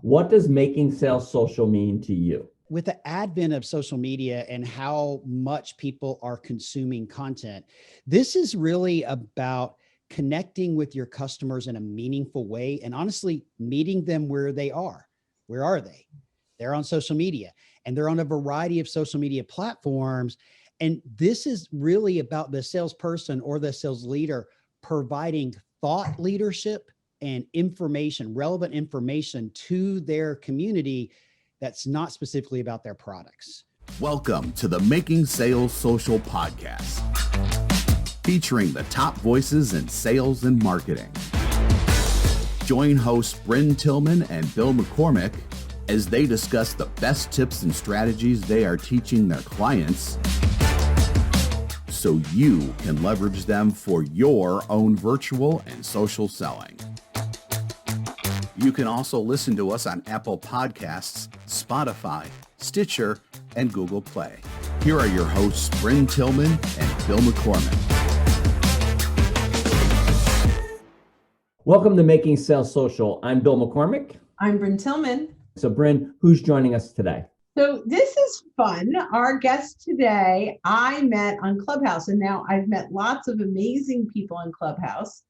What does making sales social mean to you? With the advent of social media and how much people are consuming content, this is really about connecting with your customers in a meaningful way and honestly meeting them where they are. Where are they? They're on social media and they're on a variety of social media platforms. And this is really about the salesperson or the sales leader providing thought leadership and information, relevant information to their community that's not specifically about their products. Welcome to the Making Sales Social podcast, featuring the top voices in sales and marketing. Join hosts Bryn Tillman and Bill McCormick as they discuss the best tips and strategies they are teaching their clients so you can leverage them for your own virtual and social selling. You can also listen to us on Apple Podcasts, Spotify, Stitcher, and Google Play. Here are your hosts, Bryn Tillman and Bill McCormick. Welcome to Making Sales Social. I'm Bill McCormick. I'm Bryn Tillman. So Bryn, who's joining us today? So this is fun. Our guest today, I met on Clubhouse, and now I've met lots of amazing people on Clubhouse,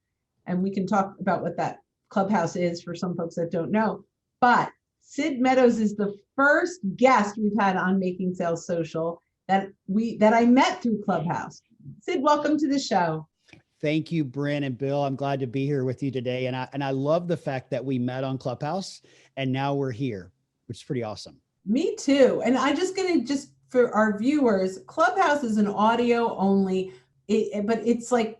and we can talk about what that Clubhouse is for some folks that don't know. But Sid Meadows is the first guest we've had on Making Sales Social that I met through Clubhouse. Sid, welcome to the show. Thank you, Bryn and Bill. I'm glad to be here with you today. And I love the fact that we met on Clubhouse and now we're here, which is pretty awesome. Me too. And I'm just for our viewers, Clubhouse is an audio only, but it's like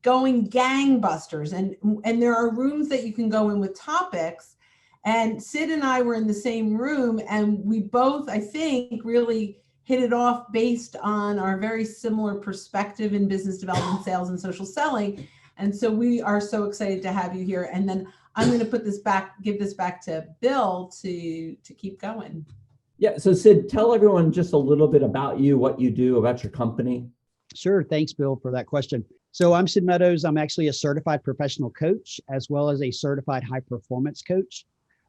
going gangbusters, and there are rooms that you can go in with topics. And Sid and I were in the same room, and we both, I think, really hit it off based on our very similar perspective in business development, sales, and social selling. And so we are so excited to have you here. And then I'm going to give this back to Bill to keep going. Yeah. So Sid, tell everyone just a little bit about you, what you do, about your company. Sure. Thanks, Bill, for that question. So I'm Sid Meadows. I'm actually a certified professional coach, as well as a certified high performance coach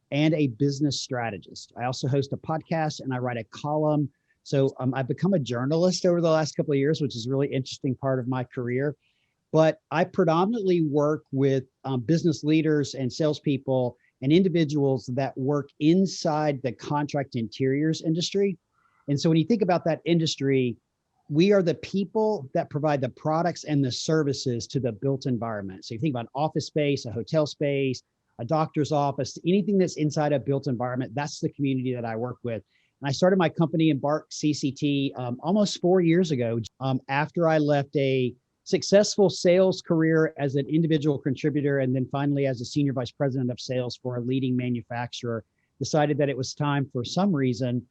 and a business strategist. I also host a podcast and I write a column. So I've become a journalist over the last couple of years, which is a really interesting part of my career. But I predominantly work with business leaders and salespeople and individuals that work inside the contract interiors industry. And so when you think about that industry, we are the people that provide the products and the services to the built environment. So you think about office space, a hotel space, a doctor's office, anything that's inside a built environment, that's the community that I work with. And I started my company, Embark CCT, almost 4 years ago, after I left a successful sales career as an individual contributor, and then finally as a senior vice president of sales for a leading manufacturer. Decided that it was time for some reason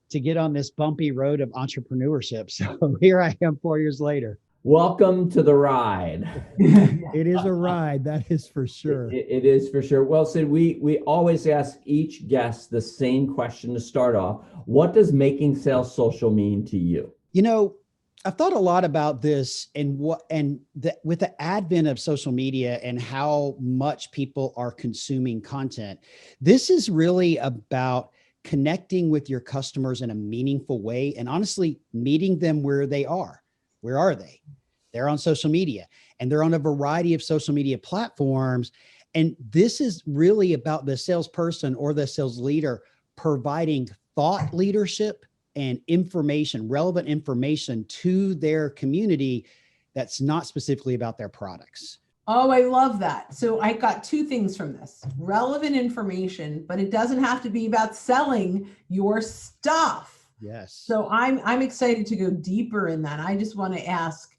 to get on this bumpy road of entrepreneurship. So here I am 4 years later. Welcome to the ride. It is a ride, that is for sure. It is for sure. Well, Sid, we always ask each guest the same question to start off. What does making sales social mean to you? You know, I've thought a lot about this with the advent of social media and how much people are consuming content. This is really about connecting with your customers in a meaningful way and honestly meeting them where they are. Where are they? They're on social media and they're on a variety of social media platforms. And this is really about the salesperson or the sales leader providing thought leadership and information, relevant information to their community that's not specifically about their products. Oh, I love that. So I got two things from this. Relevant information, but it doesn't have to be about selling your stuff. Yes. So I'm excited to go deeper in that. I just want to ask,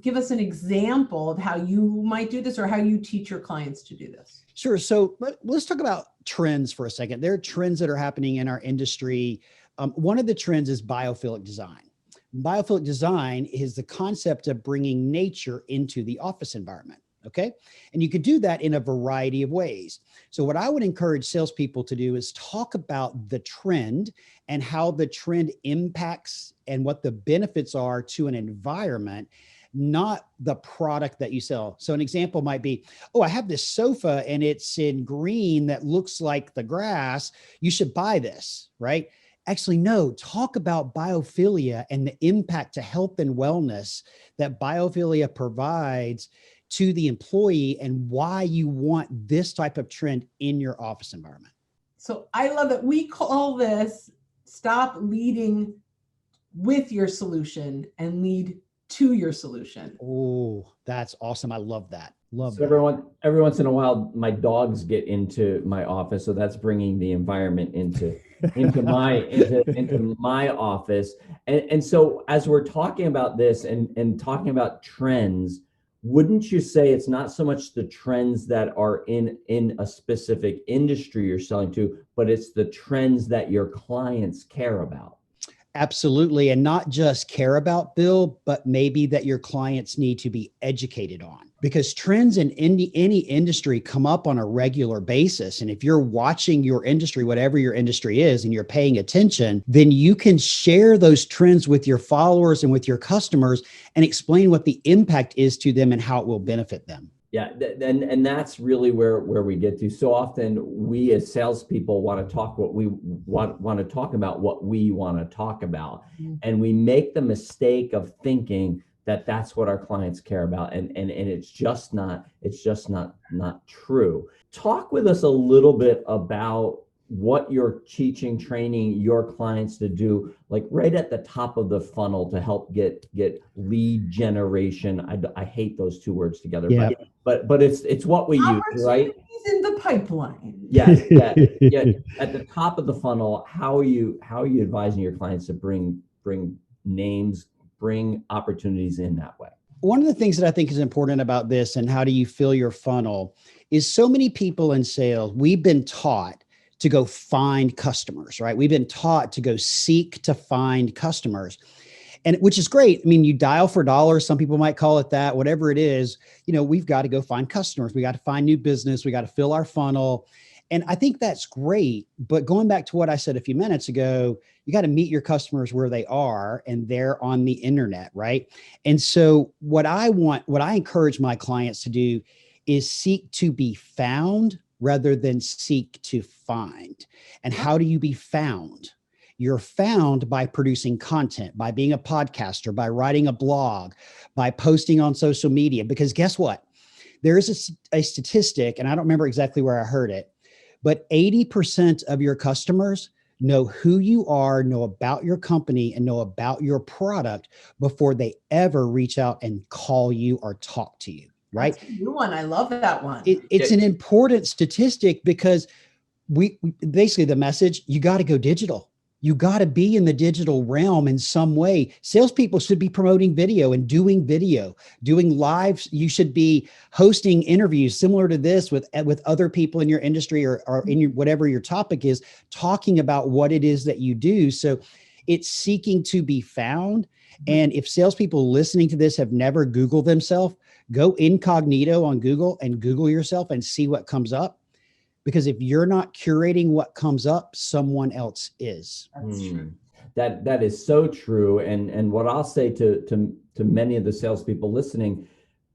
give us an example of how you might do this or how you teach your clients to do this. Sure. So let's talk about trends for a second. There are trends that are happening in our industry. One of the trends is biophilic design. Biophilic design is the concept of bringing nature into the office environment. Okay. And you could do that in a variety of ways. So what I would encourage salespeople to do is talk about the trend and how the trend impacts and what the benefits are to an environment. not the product that you sell. So an example might be, oh, I have this sofa and it's in green that looks like the grass. You should buy this, right? Actually, no, talk about biophilia and the impact to health and wellness that biophilia provides to the employee and why you want this type of trend in your office environment. So I love it. We call this stop leading with your solution and lead to your solution. Oh, that's awesome. I love that. Love So that. every once in a while, my dogs get into my office, so that's bringing the environment into my office. And so as we're talking about this and talking about trends, wouldn't you say it's not so much the trends that are in a specific industry you're selling to, but it's the trends that your clients care about? Absolutely. And not just care about, Bill, but maybe that your clients need to be educated on, because trends in any industry come up on a regular basis. And if you're watching your industry, whatever your industry is, and you're paying attention, then you can share those trends with your followers and with your customers and explain what the impact is to them and how it will benefit them. Yeah, and that's really where we get to. So often we as salespeople want to talk what we want to talk about what we want to talk about, and we make the mistake of thinking that that's what our clients care about, and it's just not true. Talk with us a little bit about what you're teaching, training your clients to do, like right at the top of the funnel to help get lead generation. I hate those two words together, Yeah. but it's what we use, right? Opportunities in the pipeline. Yeah. At the top of the funnel, how are you advising your clients to bring names, bring opportunities in that way? One of the things that I think is important about this and how do you fill your funnel is so many people in sales, we've been taught to go find customers, right? We've been taught to go seek to find customers, and which is great. I mean, you dial for dollars. Some people might call it that, whatever it is, we've got to go find customers. We got to find new business. We got to fill our funnel. And I think that's great. But going back to what I said a few minutes ago, you got to meet your customers where they are, and they're on the internet, right? And so what I encourage my clients to do is seek to be found rather than seek to find. And how do you be found? You're found by producing content, by being a podcaster, by writing a blog, by posting on social media. Because guess what? There is a statistic, and I don't remember exactly where I heard it, but 80% of your customers know who you are, know about your company, and know about your product before they ever reach out and call you or talk to you. Right? That's a new one. I love that one. It's an important statistic because we basically the message, you got to go digital. You got to be in the digital realm in some way. Salespeople should be promoting video and doing lives. You should be hosting interviews similar to this with other people in your industry or in your, whatever your topic is, talking about what it is that you do. So it's seeking to be found. And if salespeople listening to this have never Googled themselves, go incognito on Google and Google yourself and see what comes up. Because if you're not curating what comes up, someone else is. That's true. That is so true. And what I'll say to many of the salespeople listening,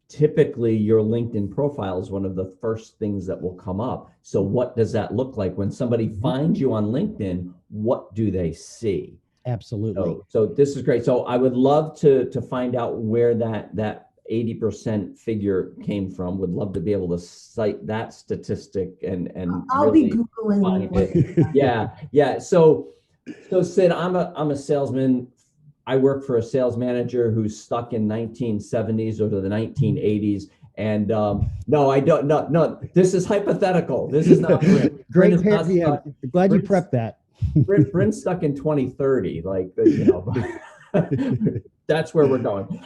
typically your LinkedIn profile is one of the first things that will come up. So what does that look like when somebody finds you on LinkedIn? What do they see? Absolutely. So this is great. So I would love to find out where that 80% figure came from. Would love to be able to cite that statistic and I'll really be Googling it. Yeah. So Sid, I'm a salesman. I work for a sales manager who's stuck in 1970s or the 1980s. And no, I don't. No, this is hypothetical. This is not great. Glad you prepped that. Brent's stuck in 2030. That's where we're going.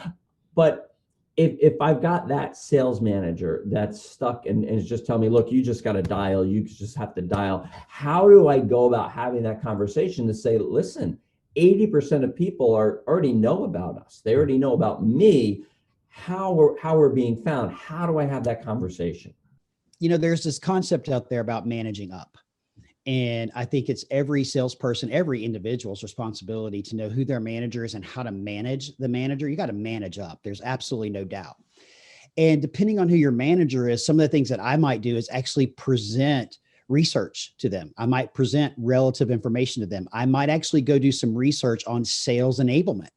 But if I've got that sales manager that's stuck and is just telling me, look, you just got to dial, you just have to dial. How do I go about having that conversation to say, listen, 80% of people already know about us. They already know about me, how we're being found. How do I have that conversation? There's this concept out there about managing up. And I think it's every salesperson, every individual's responsibility to know who their manager is and how to manage the manager. You got to manage up. There's absolutely no doubt. And depending on who your manager is, some of the things that I might do is actually present research to them. I might present relative information to them. I might actually go do some research on sales enablement.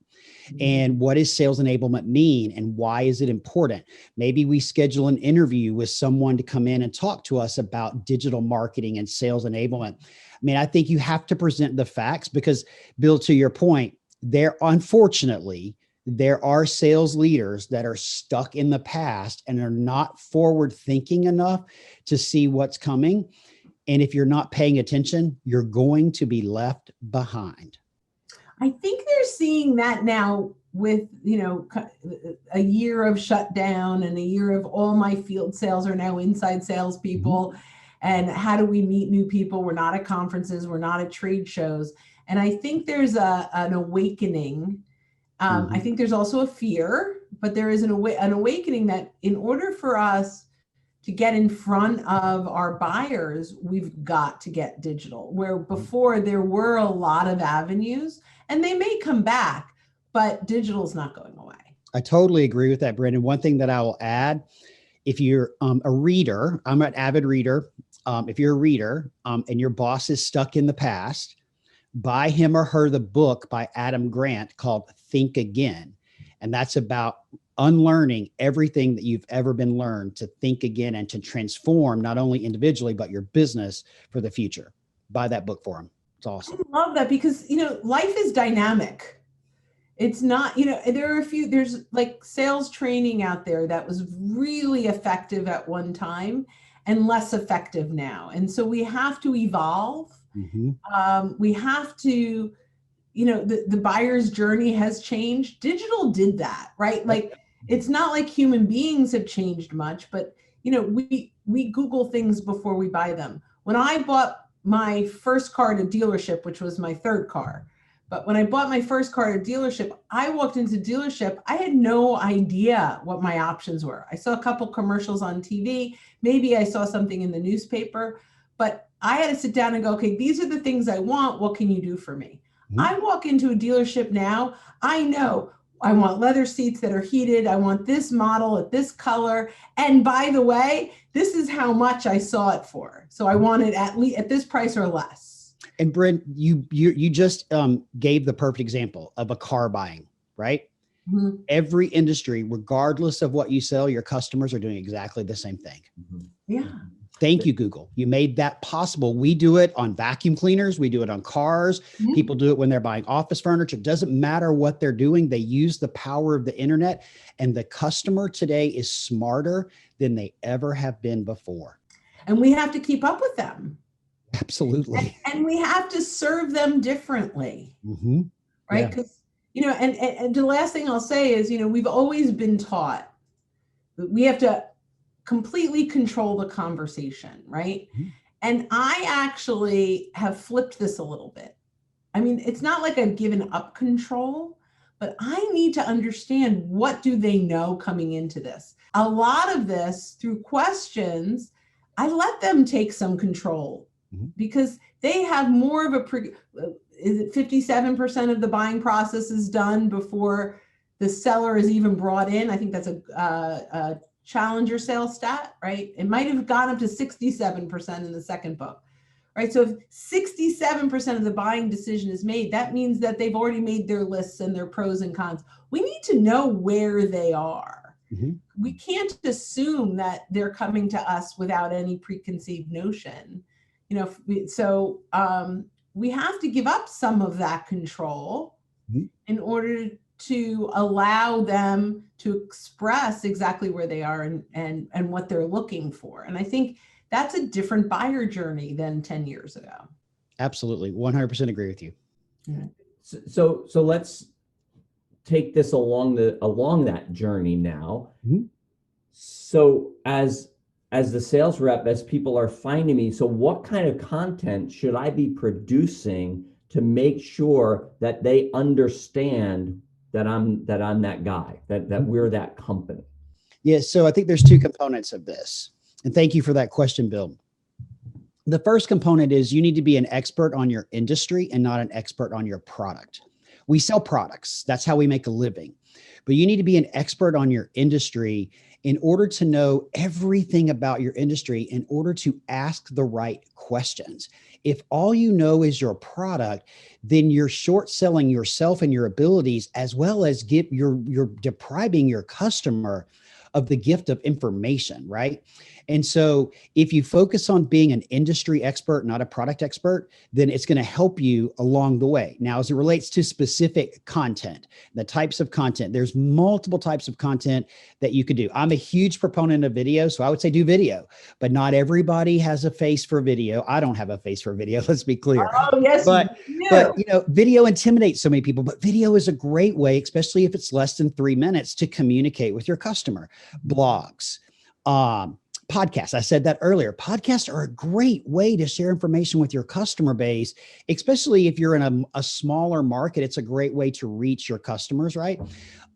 And what does sales enablement mean and why is it important? Maybe we schedule an interview with someone to come in and talk to us about digital marketing and sales enablement. I mean, I think you have to present the facts because, Bill, to your point, unfortunately, there are sales leaders that are stuck in the past and are not forward thinking enough to see what's coming. And if you're not paying attention, you're going to be left behind. I think they're seeing that now with, a year of shutdown and a year of all my field sales are now inside salespeople. Mm-hmm. And how do we meet new people? We're not at conferences. We're not at trade shows. And I think there's an awakening. Mm-hmm. I think there's also a fear, but there is an awakening that in order for us to get in front of our buyers, we've got to get digital, where before there were a lot of avenues and they may come back, but digital's not going away. I totally agree with that, Brendan. One thing that I will add, if you're a reader, I'm an avid reader. If you're a reader and your boss is stuck in the past, buy him or her the book by Adam Grant called Think Again. And that's about unlearning everything that you've ever been learned to think again and to transform not only individually, but your business for the future. Buy that book for them. It's awesome. I love that because, life is dynamic. It's not, there's like sales training out there that was really effective at one time and less effective now. And so we have to evolve. Mm-hmm. We have to, the buyer's journey has changed. Digital did that, right? Like, it's not like human beings have changed much, but, we Google things before we buy them. When I bought my first car at a dealership, which was my third car, but when I bought my first car at a dealership, I walked into dealership. I had no idea what my options were. I saw a couple commercials on TV. Maybe I saw something in the newspaper, but I had to sit down and go, okay, these are the things I want. What can you do for me? Mm-hmm. I walk into a dealership now. I know I want leather seats that are heated. I want this model at this color. And by the way, this is how much I saw it for. So I want it at least at this price or less. And Brent, you just gave the perfect example of a car buying, right? Mm-hmm. Every industry, regardless of what you sell, your customers are doing exactly the same thing. Mm-hmm. Yeah. Thank you, Google. You made that possible. We do it on vacuum cleaners. We do it on cars. Mm-hmm. People do it when they're buying office furniture. It doesn't matter what they're doing. They use the power of the internet. And the customer today is smarter than they ever have been before. And we have to keep up with them. Absolutely. And we have to serve them differently. Mm-hmm. Right? Because, and the last thing I'll say is, we've always been taught that we have to completely control the conversation, right? Mm-hmm. And I actually have flipped this a little bit. I mean, it's not like I've given up control, but I need to understand what do they know coming into this. A lot of this through questions, I let them take some control mm-hmm. because they have more of is it 57% of the buying process is done before the seller is even brought in? I think that's a challenger sales stat, right? It might have gone up to 67% in the second book, right? So if 67% of the buying decision is made, that means that they've already made their lists and their pros and cons. We need to know where they are. Mm-hmm. We can't assume that they're coming to us without any preconceived notion. We have to give up some of that control mm-hmm. in order to allow them to express exactly where they are and what they're looking for. And I think that's a different buyer journey than 10 years ago. Absolutely. 100% agree with you. Mm-hmm. So let's take this along that journey now. Mm-hmm. So as the sales rep, as people are finding me, so what kind of content should I be producing to make sure that they understand that I'm that guy, that we're that company? Yeah. So I think there's two components of this. And thank you for that question, Bill. The first component is you need to be an expert on your industry and not an expert on your product. We sell products. That's how we make a living. But you need to be an expert on your industry in order to know everything about your industry, in order to ask the right questions. If all you know is your product, then you're short selling yourself and your abilities, as well as you're depriving your customer of the gift of information, right? And so if you focus on being an industry expert, not a product expert, then it's going to help you along the way. Now, as it relates to specific content, the types of content, there's multiple types of content that you could do. I'm a huge proponent of video, so I would say do video, but not everybody has a face for video. I don't have a face for video, let's be clear. Oh, yes, but video intimidates so many people, but video is a great way, especially if it's less than 3 minutes, to communicate with your customer. Blogs, podcasts. I said that earlier. Podcasts are a great way to share information with your customer base, especially if you're in a smaller market. It's a great way to reach your customers, right?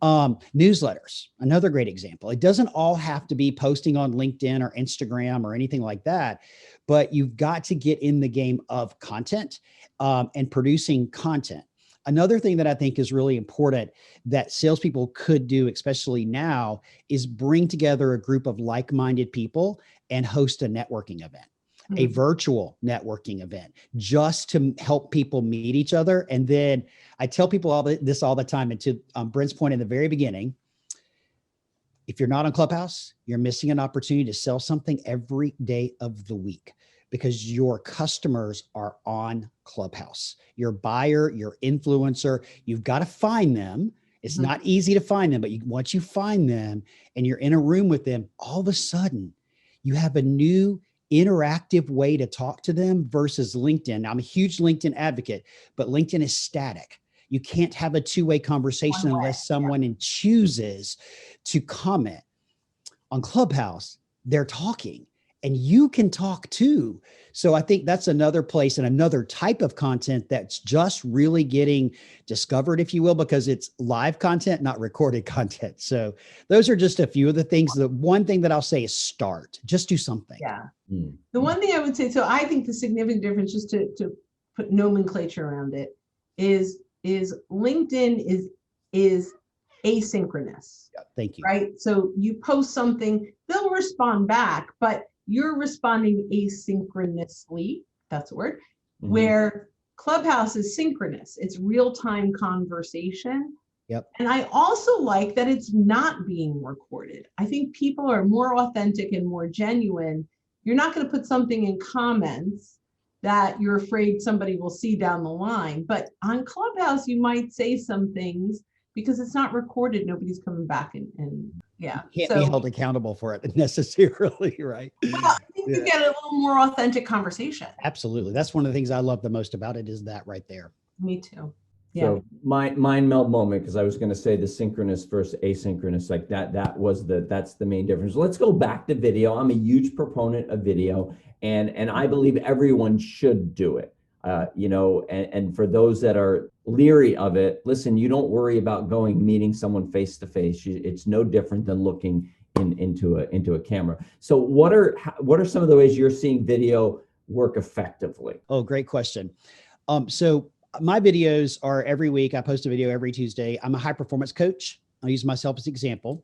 Newsletters, another great example. It doesn't all have to be posting on LinkedIn or Instagram or anything like that, but you've got to get in the game of content and producing content. Another thing that I think is really important that salespeople could do, especially now, is bring together a group of like-minded people and host a networking event, a virtual networking event, just to help people meet each other. And then I tell people this all the time. And to Brent's point in the very beginning, if you're not on Clubhouse, you're missing an opportunity to sell something every day of the week, because your customers are on Clubhouse. Your buyer, your influencer, you've got to find them. It's not easy to find them, but once you find them and you're in a room with them, all of a sudden you have a new interactive way to talk to them versus LinkedIn. Now, I'm a huge LinkedIn advocate, but LinkedIn is static. You can't have a two-way conversation unless someone chooses to comment. On Clubhouse, they're talking. And you can talk too. So I think that's another place and another type of content that's just really getting discovered, if you will, because it's live content, not recorded content. So those are just a few of the things. The one thing that I'll say is start, just do something. Yeah. The one thing I would say, so I think the significant difference, just to put nomenclature around it, is LinkedIn is asynchronous. Yeah, thank you. Right. So you post something, they'll respond back, but you're responding asynchronously, that's the word, where Clubhouse is synchronous. It's real-time conversation. Yep. And I also like that it's not being recorded. I think people are more authentic and more genuine. You're not going to put something in comments that you're afraid somebody will see down the line. But on Clubhouse, you might say some things because it's not recorded. Nobody's coming back and yeah. You can't be held accountable for it necessarily, right? Well, I think you get a little more authentic conversation. Absolutely. That's one of the things I love the most about it, is that right there. Me too. Yeah. So mind melt moment, because I was going to say the synchronous versus asynchronous, like that's the main difference. Let's go back to video. I'm a huge proponent of video, and I believe everyone should do it. And for those that are leery of it, listen, you don't worry about meeting someone face to face. It's no different than looking into a camera. So what are some of the ways you're seeing video work effectively? Oh, great question. So my videos are every week. I post a video every Tuesday. I'm a high performance coach. I'll use myself as an example.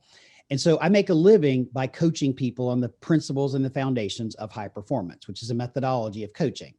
And so I make a living by coaching people on the principles and the foundations of high performance, which is a methodology of coaching.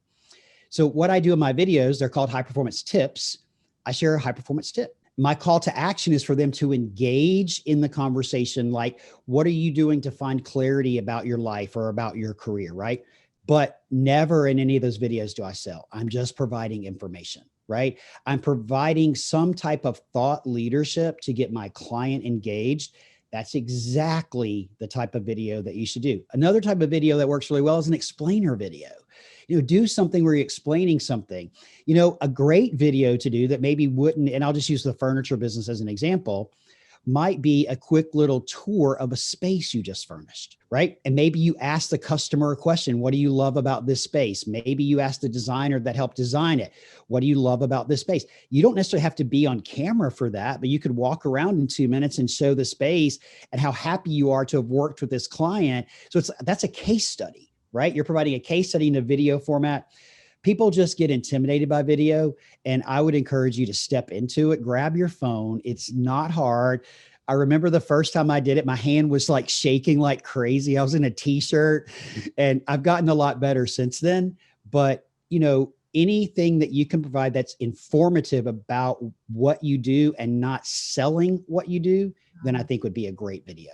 So what I do in my videos, they're called high performance tips. I share a high performance tip. My call to action is for them to engage in the conversation. Like, what are you doing to find clarity about your life or about your career, right? But never in any of those videos do I sell. I'm just providing information, right? I'm providing some type of thought leadership to get my client engaged. That's exactly the type of video that you should do. Another type of video that works really well is an explainer video. Do something where you're explaining something. A great video to do that maybe wouldn't, and I'll just use the furniture business as an example, might be a quick little tour of a space you just furnished, right? And maybe you ask the customer a question. What do you love about this space? Maybe you ask the designer that helped design it. What do you love about this space? You don't necessarily have to be on camera for that, but you could walk around in 2 minutes and show the space and how happy you are to have worked with this client. So that's a case study, right? You're providing a case study in a video format. People just get intimidated by video, and I would encourage you to step into it. Grab your phone. It's not hard. I remember the first time I did it, my hand was like shaking like crazy. I was in a t-shirt, and I've gotten a lot better since then. But, anything that you can provide that's informative about what you do and not selling what you do, then I think would be a great video.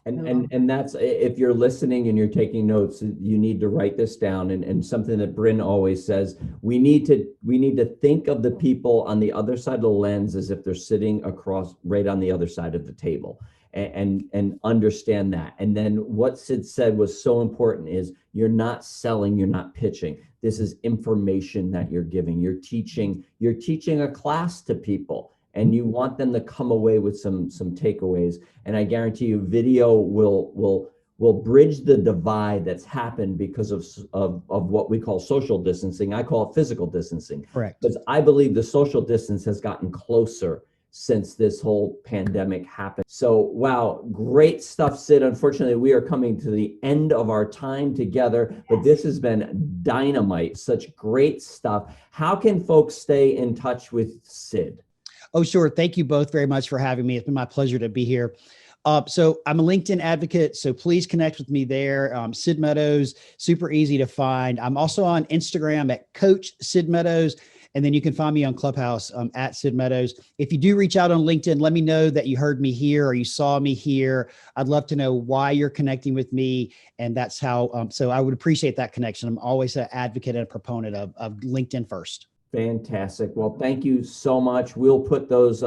And that's, if you're listening and you're taking notes, you need to write this down. And something that Bryn always says, we need to think of the people on the other side of the lens as if they're sitting across right on the other side of the table, and understand that. And then what Sid said was so important is you're not selling, you're not pitching. This is information that you're giving. You're teaching a class to people, and you want them to come away with some takeaways. And I guarantee you, video will bridge the divide that's happened because of what we call social distancing. I call it physical distancing. Correct. Because I believe the social distance has gotten closer since this whole pandemic happened. So, wow, great stuff, Sid. Unfortunately, we are coming to the end of our time together, but this has been dynamite, such great stuff. How can folks stay in touch with Sid? Oh, sure. Thank you both very much for having me. It's been my pleasure to be here. So I'm a LinkedIn advocate, so please connect with me there. Sid Meadows, super easy to find. I'm also on Instagram at Coach Sid Meadows. And then you can find me on Clubhouse at Sid Meadows. If you do reach out on LinkedIn, let me know that you heard me here or you saw me here. I'd love to know why you're connecting with me. And that's how, so I would appreciate that connection. I'm always an advocate and a proponent of LinkedIn first. Fantastic. Well, thank you so much. We'll put those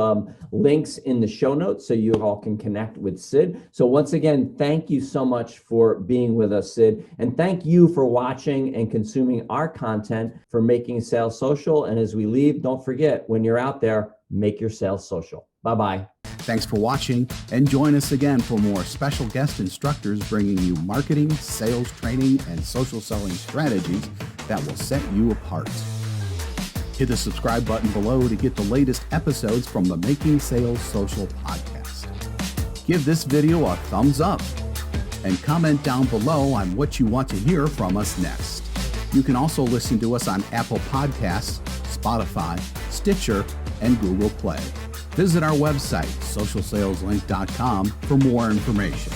links in the show notes so you all can connect with Sid. So once again, thank you so much for being with us, Sid. And thank you for watching and consuming our content for Making Sales Social. And as we leave, don't forget, when you're out there, make your sales social. Bye-bye. Thanks for watching, and join us again for more special guest instructors bringing you marketing, sales training, and social selling strategies that will set you apart. Hit the subscribe button below to get the latest episodes from the Making Sales Social podcast. Give this video a thumbs up and comment down below on what you want to hear from us next. You can also listen to us on Apple Podcasts, Spotify, Stitcher, and Google Play. Visit our website, socialsaleslink.com, for more information.